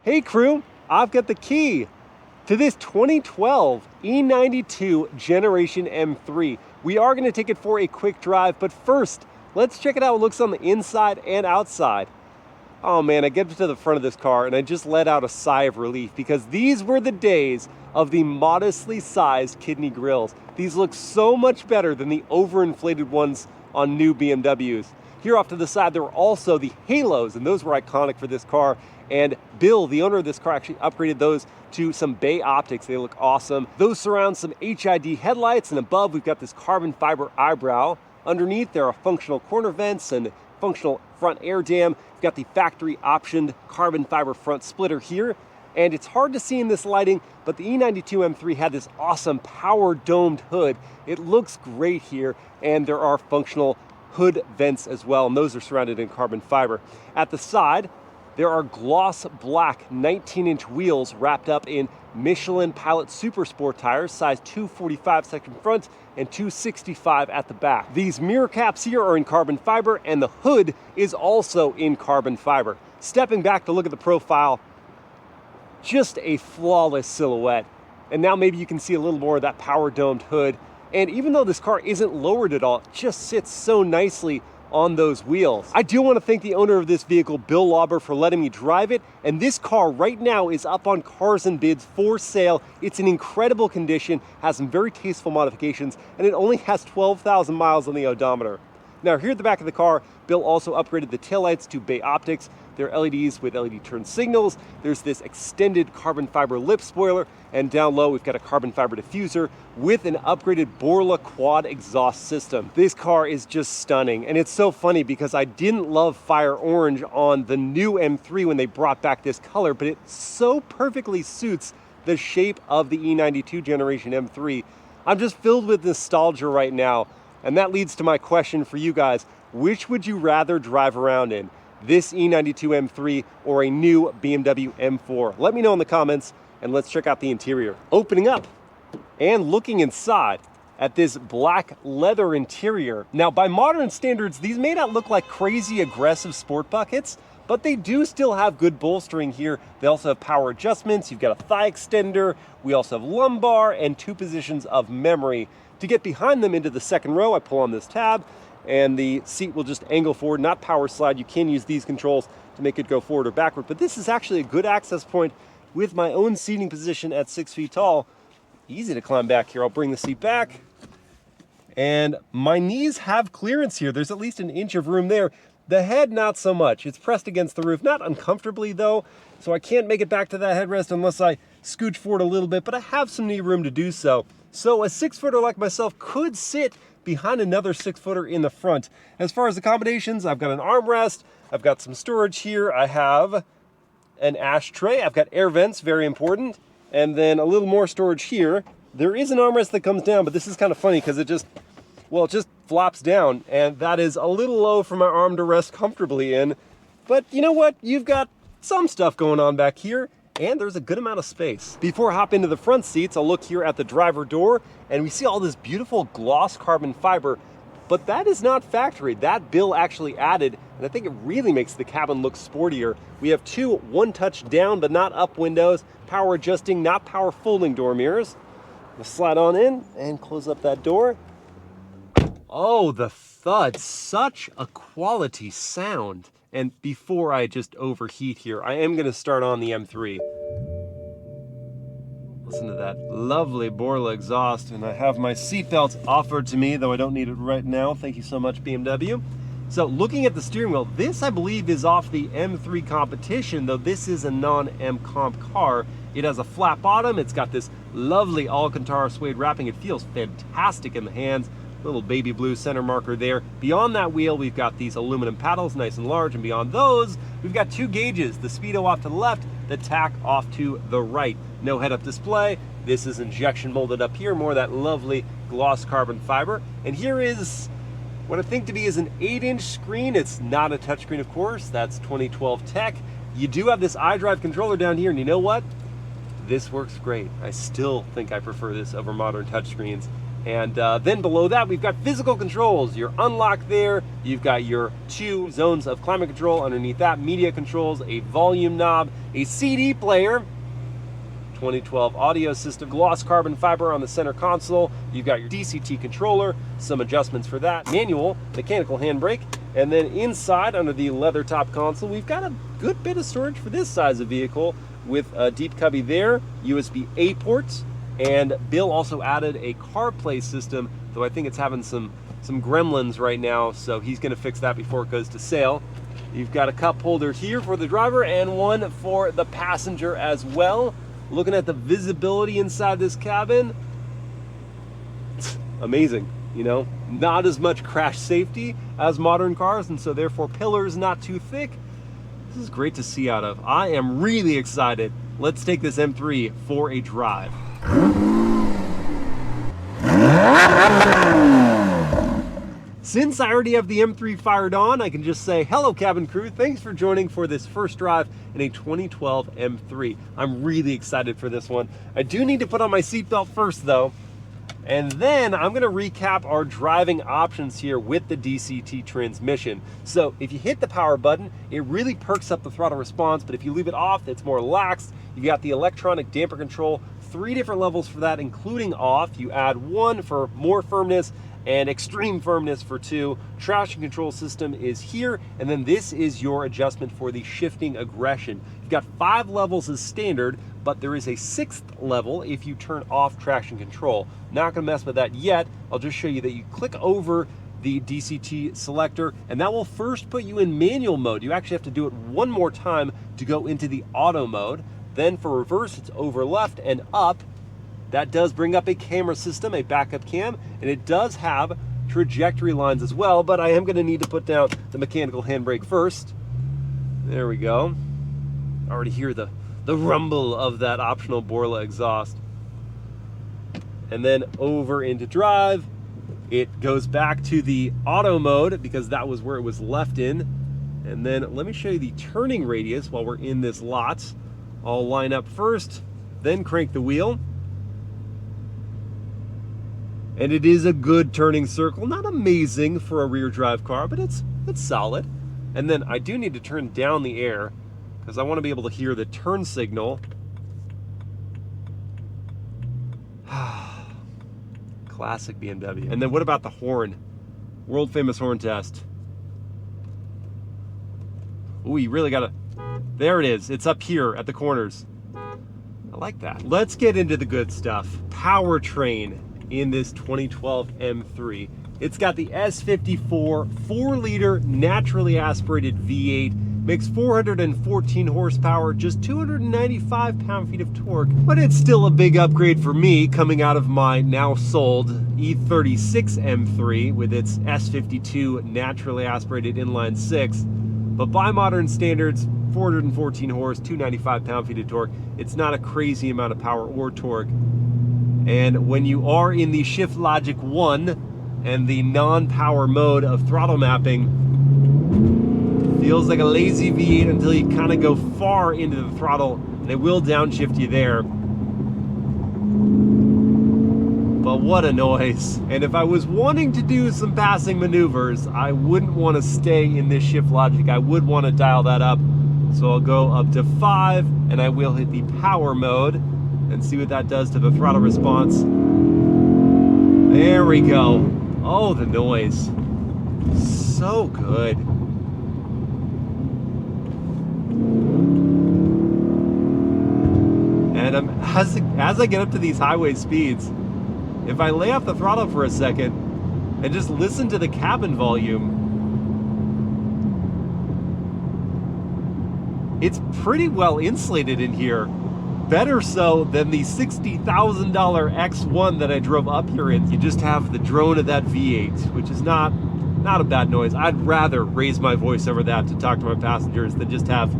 Hey crew, I've got the key to this 2012 E92 Generation M3. We are going to take it for a quick drive, but first, let's check it out. It looks on the inside and outside. Oh man, I get to the front of this car and I just let out a sigh of relief because these were the days of the modestly sized kidney grills. These look so much better than the overinflated ones on new BMWs. Here off to the side, there were also the halos, and those were iconic for this car. And Bill, the owner of this car, actually upgraded those to some BayOptiks. They look awesome. Those surround some HID headlights, and above we've got this carbon fiber eyebrow. Underneath there are functional corner vents and functional front air dam. We've got the factory optioned carbon fiber front splitter here. And it's hard to see in this lighting, but the E92 M3 had this awesome power domed hood. It looks great here, and there are functional hood vents as well, and those are surrounded in carbon fiber. At the side, there are gloss black 19-inch wheels wrapped up in Michelin Pilot Super Sport tires, size 245 section front and 265 at the back. These mirror caps here are in carbon fiber, and the hood is also in carbon fiber. Stepping back to look at the profile, just a flawless silhouette. And now maybe you can see a little more of that power domed hood. And even though this car isn't lowered at all, it just sits so nicely on those wheels. I do want to thank the owner of this vehicle, Bill Lauber, for letting me drive it. And this car right now is up on Cars and Bids for sale. It's in incredible condition, has some very tasteful modifications, and it only has 12,000 miles on the odometer. Now here at the back of the car, Bill also upgraded the taillights to BayOptiks. They're LEDs with LED turn signals. There's this extended carbon fiber lip spoiler, and down low we've got a carbon fiber diffuser with an upgraded Borla quad exhaust system. This car is just stunning, and it's so funny because I didn't love fire orange on the new M3 when they brought back this color, but it so perfectly suits the shape of the E92 Generation M3. I'm just filled with nostalgia right now, and that leads to my question for you guys. Which would you rather drive around in? This E92 M3 or a new BMW M4? Let me know in the comments, and let's check out the interior. Opening up and looking inside at this black leather interior. Now, by modern standards, these may not look like crazy aggressive sport buckets, but they do still have good bolstering here. They also have power adjustments. You've got a thigh extender. We also have lumbar and 2 positions of memory. To get behind them into the second row, I pull on this tab, and the seat will just angle forward, not power slide. You can use these controls to make it go forward or backward, but this is actually a good access point with my own seating position at 6 feet tall. Easy to climb back here. I'll bring the seat back, and my knees have clearance here. There's at least an inch of room there. The head, not so much. It's pressed against the roof, not uncomfortably though, so I can't make it back to that headrest unless I scooch forward a little bit, but I have some knee room to do so. So a 6-footer like myself could sit behind another 6-footer in the front. As far as accommodations, I've got an armrest, I've got some storage here, I have an ashtray, I've got air vents, very important, and then a little more storage here. There is an armrest that comes down, but this is kind of funny because it just flops down, and that is a little low for my arm to rest comfortably in. But you know what? You've got some stuff going on back here, and there's a good amount of space. Before I hop into the front seats, I'll look here at the driver door, and we see all this beautiful gloss carbon fiber, but that is not factory. That Bill actually added, and I think it really makes the cabin look sportier. We have 2 one-touch down but not up windows, power adjusting, not power folding door mirrors. We'll slide on in and close up that door. Oh, the thud, such a quality sound. And before I just overheat here, I am gonna start on the M3. Listen to that lovely Borla exhaust, and I have my seatbelt offered to me, though I don't need it right now. Thank you so much, BMW. So looking at the steering wheel, this I believe is off the M3 competition, though this is a non-M comp car. It has a flat bottom, it's got this lovely Alcantara suede wrapping. It feels fantastic in the hands. Little baby blue center marker there. Beyond that wheel, we've got these aluminum paddles, nice and large, and beyond those, we've got 2 gauges, the speedo off to the left, the tach off to the right. No head-up display. This is injection molded up here, more of that lovely gloss carbon fiber. And here is what I think to be is an 8-inch screen. It's not a touchscreen, of course. That's 2012 tech. You do have this iDrive controller down here, and you know what? This works great. I still think I prefer this over modern touchscreens. And then below that, we've got physical controls. Your unlock there. You've got your 2 zones of climate control. Underneath that, media controls, a volume knob, a CD player, 2012 audio system, gloss carbon fiber on the center console. You've got your DCT controller, some adjustments for that, manual, mechanical handbrake, and then inside under the leather top console, we've got a good bit of storage for this size of vehicle with a deep cubby there, USB-A ports, and Bill also added a CarPlay system, though I think it's having some gremlins right now, so he's gonna fix that before it goes to sale. You've got a cup holder here for the driver and one for the passenger as well. Looking at the visibility inside this cabin, amazing, you know, not as much crash safety as modern cars, and so therefore pillars not too thick. This is great to see out of. I am really excited. Let's take this M3 for a drive. Since I already have the M3 fired on, I can just say, hello cabin crew, thanks for joining for this first drive in a 2012 M3. I'm really excited for this one. I do need to put on my seatbelt first though, and then I'm gonna recap our driving options here with the DCT transmission. So if you hit the power button, it really perks up the throttle response, but if you leave it off, it's more laxed. You got the electronic damper control, 3 different levels for that, including off. You add 1 for more firmness, and extreme firmness for 2. Traction control system is here, and then this is your adjustment for the shifting aggression. You've got 5 levels as standard, but there is a 6th level if you turn off traction control. Not gonna mess with that yet. I'll just show you that you click over the DCT selector, and that will first put you in manual mode. You actually have to do it one more time to go into the auto mode. Then for reverse, it's over left and up. That does bring up a camera system, a backup cam, and it does have trajectory lines as well, but I am gonna need to put down the mechanical handbrake first. There we go. I already hear the rumble of that optional Borla exhaust. And then over into drive, it goes back to the auto mode because that was where it was left in. And then let me show you the turning radius while we're in this lot. I'll line up first, then crank the wheel. And it is a good turning circle, not amazing for a rear drive car, but it's solid. And then I do need to turn down the air because I want to be able to hear the turn signal. Classic BMW. And then what about the horn? World famous horn test. Ooh, you really gotta, there it is. It's up here at the corners. I like that. Let's get into the good stuff. Powertrain in this 2012 M3. It's got the S54 4-liter naturally aspirated V8, makes 414 horsepower, just 295 pound-feet of torque, but it's still a big upgrade for me coming out of my now sold E36 M3 with its S52 naturally aspirated inline 6. But by modern standards, 414 horse, 295 pound-feet of torque, it's not a crazy amount of power or torque. And when you are in the Shift Logic 1 and the non-power mode of throttle mapping, feels like a lazy V8 until you kind of go far into the throttle, and it will downshift you there. But what a noise. And if I was wanting to do some passing maneuvers, I wouldn't want to stay in this Shift Logic. I would want to dial that up. So I'll go up to 5, and I will hit the power mode and see what that does to the throttle response. There we go. Oh, the noise. So good. And as I get up to these highway speeds, if I lay off the throttle for a second and just listen to the cabin volume, it's pretty well insulated in here. Better so than the $60,000 X1 that I drove up here in. You just have the drone of that V8, which is not a bad noise. I'd rather raise my voice over that to talk to my passengers than just have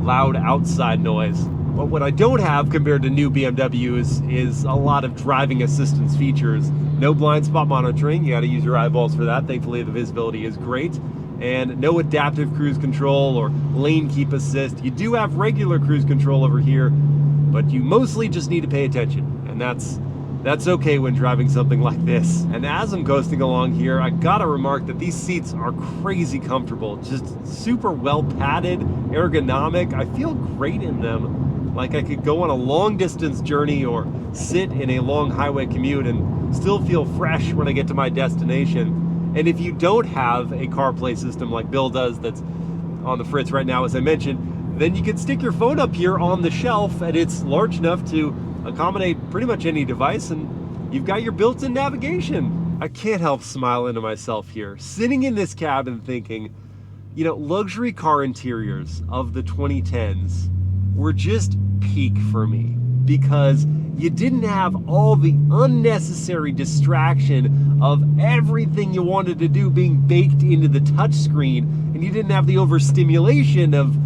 loud outside noise. But what I don't have compared to new BMWs is a lot of driving assistance features. No blind spot monitoring, you gotta use your eyeballs for that. Thankfully the visibility is great. And no adaptive cruise control or lane keep assist. You do have regular cruise control over here, but you mostly just need to pay attention. And that's That's okay when driving something like this. And as I'm coasting along here, I gotta remark that these seats are crazy comfortable, just super well padded, ergonomic. I feel great in them. Like I could go on a long distance journey or sit in a long highway commute and still feel fresh when I get to my destination. And if you don't have a CarPlay system like Bill does that's on the fritz right now, as I mentioned, then you can stick your phone up here on the shelf and it's large enough to accommodate pretty much any device, and you've got your built-in navigation. I can't help smiling to myself here, sitting in this cabin thinking, you know, luxury car interiors of the 2010s were just peak for me, because you didn't have all the unnecessary distraction of everything you wanted to do being baked into the touchscreen, and you didn't have the overstimulation of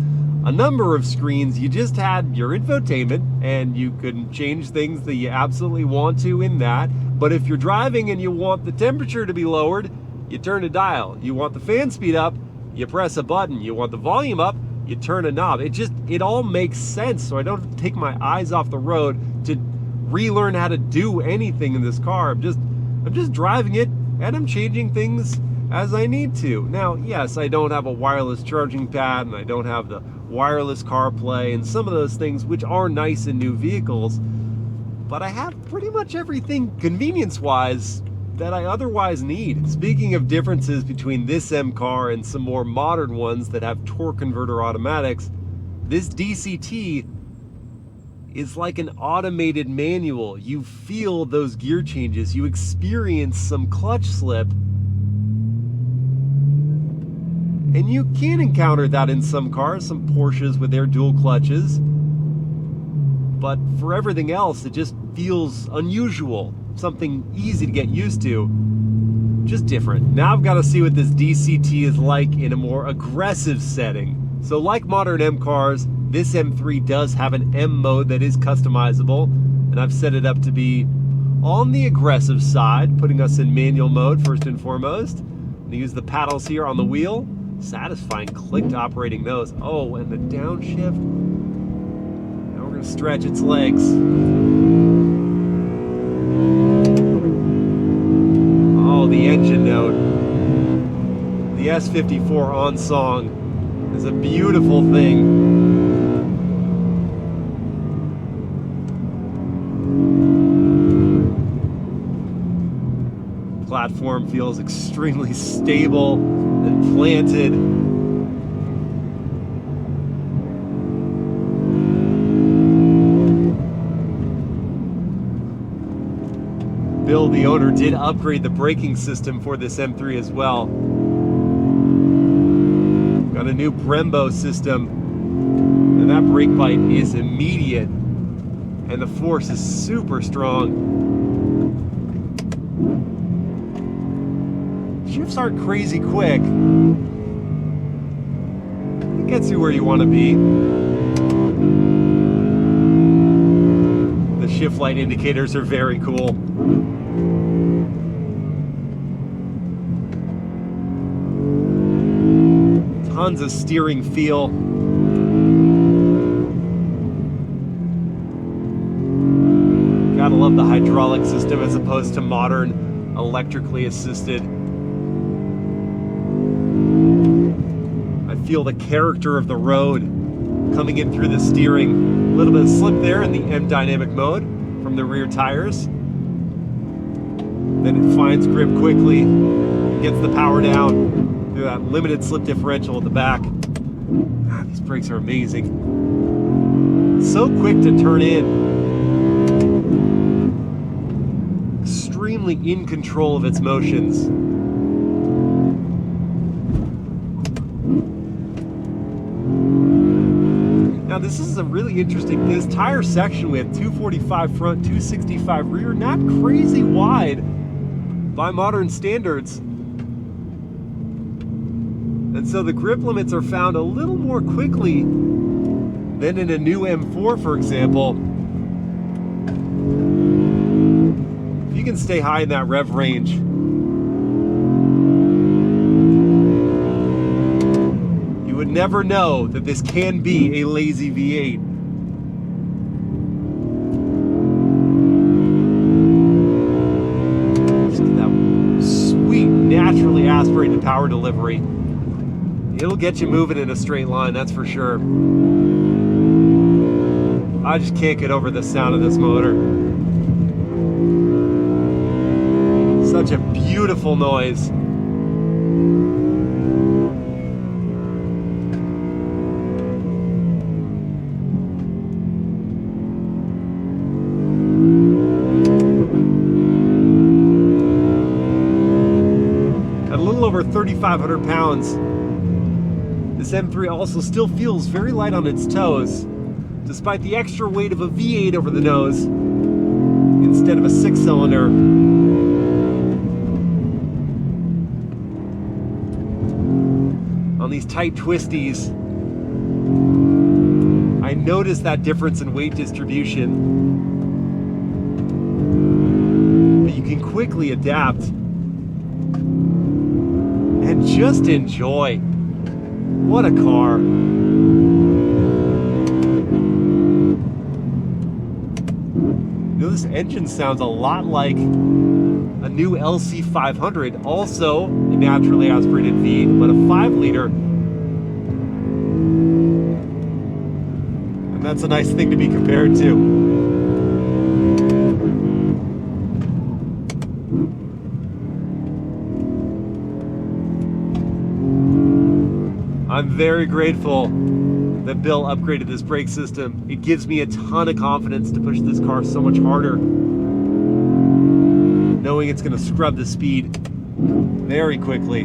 a number of screens. You just had your infotainment, and you could change things that you absolutely want to in that. But if you're driving and you want the temperature to be lowered, you turn a dial. You want the fan speed up, you press a button. You want the volume up, you turn a knob. It all makes sense, so I don't take my eyes off the road to relearn how to do anything in this car. I'm just driving it, and I'm changing things as I need to. Now, yes, I don't have a wireless charging pad, and I don't have the wireless CarPlay and some of those things which are nice in new vehicles, but I have pretty much everything convenience-wise that I otherwise need. Speaking of differences between this M car and some more modern ones that have torque converter automatics, this DCT is like an automated manual. You feel those gear changes, you experience some clutch slip, and you can encounter that in some cars, some Porsches with their dual clutches. But for everything else, it just feels unusual, something easy to get used to, just different. Now I've got to see what this DCT is like in a more aggressive setting. So like modern M cars, this M3 does have an M mode that is customizable, and I've set it up to be on the aggressive side, putting us in manual mode first and foremost. I'm going to use the paddles here on the wheel. Satisfying click to operating those. Oh, and the downshift. Now we're going to stretch its legs. Oh, the engine note. The S54 on song is a beautiful thing. Platform feels extremely stable and planted. Bill, the owner, did upgrade the braking system for this M3 as well. Got a new Brembo system, and that brake bite is immediate, and the force is super strong. Shifts aren't crazy quick. It gets you where you want to be. The shift light indicators are very cool. Tons of steering feel. Gotta love the hydraulic system as opposed to modern electrically assisted. I feel the character of the road coming in through the steering. A little bit of slip there in the M dynamic mode from the rear tires. Then it finds grip quickly, gets the power down through that limited slip differential at the back. These brakes are amazing. So quick to turn in. Extremely in control of its motions. Now this is a really interesting, this tire section, we have 245 front, 265 rear, not crazy wide by modern standards. And so the grip limits are found a little more quickly than in a new M4, for example. If you can stay high in that rev range, you would never know that this can be a lazy V8. power delivery. It'll get you moving in a straight line, that's for sure. I just can't get over the sound of this motor. Such a beautiful noise. At a little over 3,500 pounds, this M3 also still feels very light on its toes, despite the extra weight of a V8 over the nose instead of a 6-cylinder. On these tight twisties, I noticed that difference in weight distribution, but you can quickly adapt and just enjoy. What a car. You know, this engine sounds a lot like a new LC500, also a naturally aspirated V8, but a 5-liter. And that's a nice thing to be compared to. I'm very grateful that Bill upgraded this brake system. It gives me a ton of confidence to push this car so much harder, knowing it's going to scrub the speed very quickly.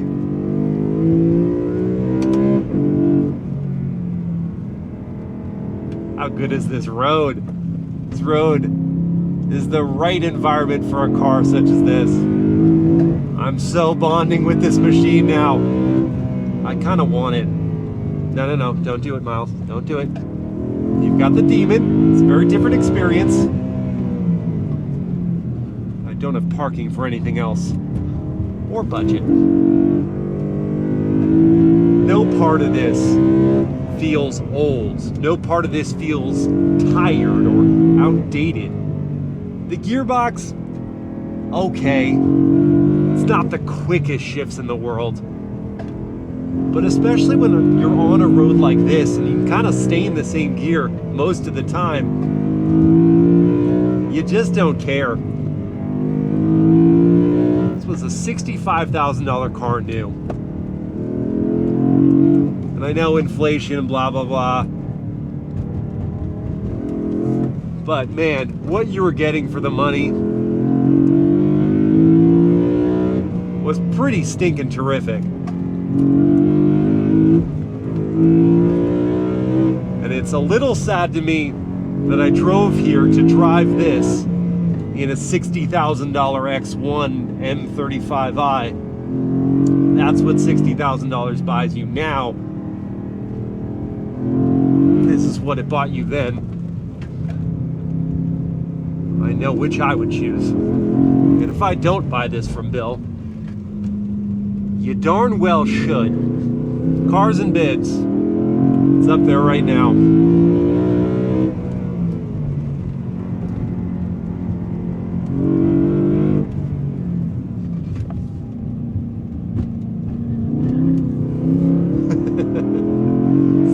How good is this road? This road is the right environment for a car such as this. I'm so bonding with this machine now. I kind of want it. No, don't do it, Miles. Don't do it. You've got the Demon. It's a very different experience. I don't have parking for anything else. Or budget. No part of this feels old. No part of this feels tired or outdated. The gearbox, okay. It's not the quickest shifts in the world. But especially when you're on a road like this and you can kind of stay in the same gear most of the time, you just don't care. This was a $65,000 car new. And I know inflation and blah, blah, blah. But man, what you were getting for the money was pretty stinking terrific. And it's a little sad to me that I drove here to drive this in a $60,000 X1 M35i. That's what $60,000 buys you now. This is what it bought you then. I know which I would choose. And if I don't buy this from Bill, you darn well should. Cars and Bids. It's up there right now.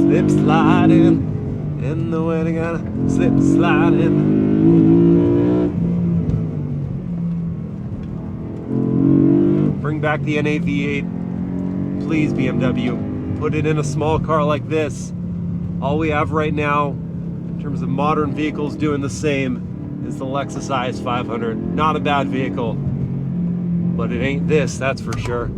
Slip sliding in the wedding, gotta slip sliding. Bring back the NAV8. Please, BMW. Put it in a small car like this. All we have right now, in terms of modern vehicles doing the same, is the Lexus IS 500. Not a bad vehicle, but it ain't this, that's for sure.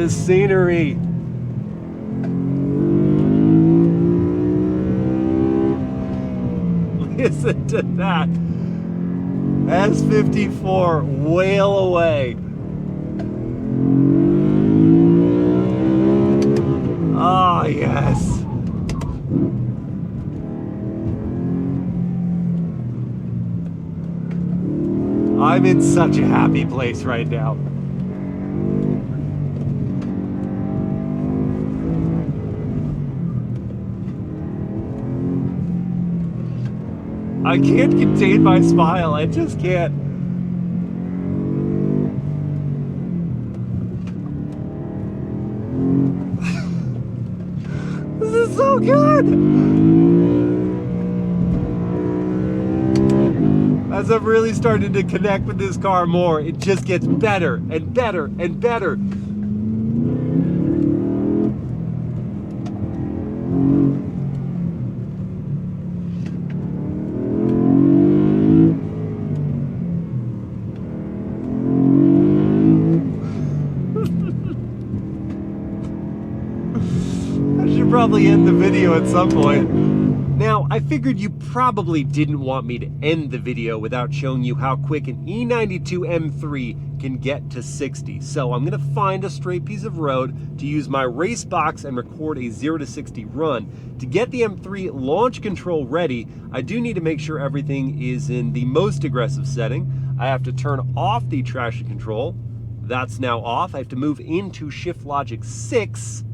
Scenery. Listen to that. S54 wail away. Oh, yes. I'm in such a happy place right now. I can't contain my smile, I just can't. This is so good! As I'm really starting to connect with this car more, it just gets better and better and better. Probably end the video at some point. Now, I figured you probably didn't want me to end the video without showing you how quick an E92 M3 can get to 60. So I'm gonna find a straight piece of road to use my race box and record a 0 to 60 run. To get the M3 launch control ready, I do need to make sure everything is in the most aggressive setting. I have to turn off the traction control. That's now off. I have to move into Shift Logic 6,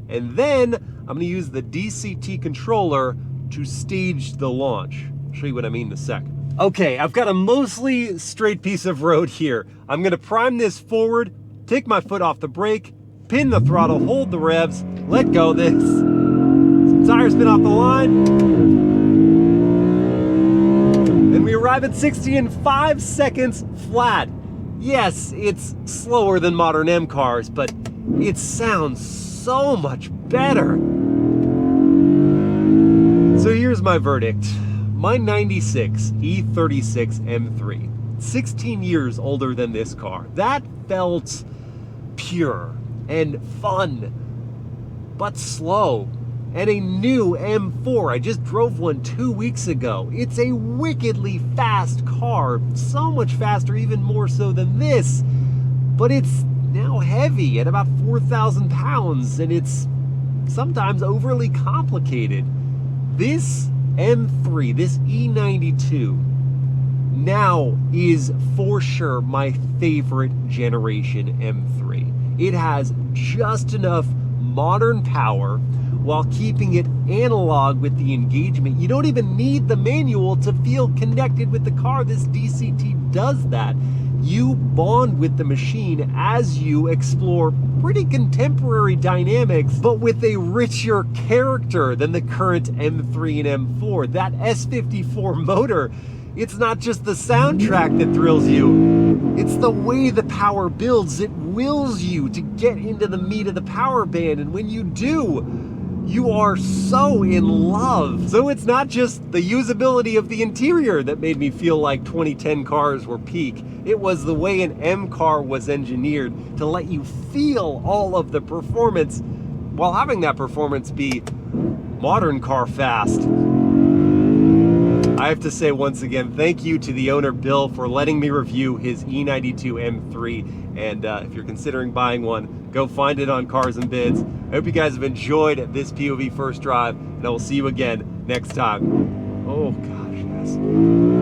and then I'm gonna use the DCT controller to stage the launch. I'll show you what I mean in a sec. Okay, I've got a mostly straight piece of road here. I'm gonna prime this forward, take my foot off the brake, pin the throttle, hold the revs, let go this. Some tire spin off the line. And we arrive at 60 in 5 seconds flat. Yes, it's slower than modern M cars, but it sounds so much better. So here's my verdict. My 96 E36 M3, 16 years older than this car. That felt pure and fun, but slow. And a new M4, I just drove one 2 weeks ago. It's a wickedly fast car, so much faster, even more so than this. But it's now heavy at about 4,000 pounds, and it's sometimes overly complicated. This M3, this E92, now is for sure my favorite generation M3. It has just enough modern power while keeping it analog with the engagement. You don't even need the manual to feel connected with the car. This DCT does that. You bond with the machine as you explore pretty contemporary dynamics, but with a richer character than the current M3 and M4. That S54 motor, it's not just the soundtrack that thrills you, it's the way the power builds. It wills you to get into the meat of the power band, and when you do, you are so in love. So it's not just the usability of the interior that made me feel like 2010 cars were peak. It was the way an M car was engineered to let you feel all of the performance while having that performance be modern car fast. I have to say once again, thank you to the owner Bill for letting me review his E92 M3. And if you're considering buying one, go find it on Cars and Bids. I hope you guys have enjoyed this POV first drive, and I will see you again next time. Oh gosh, yes.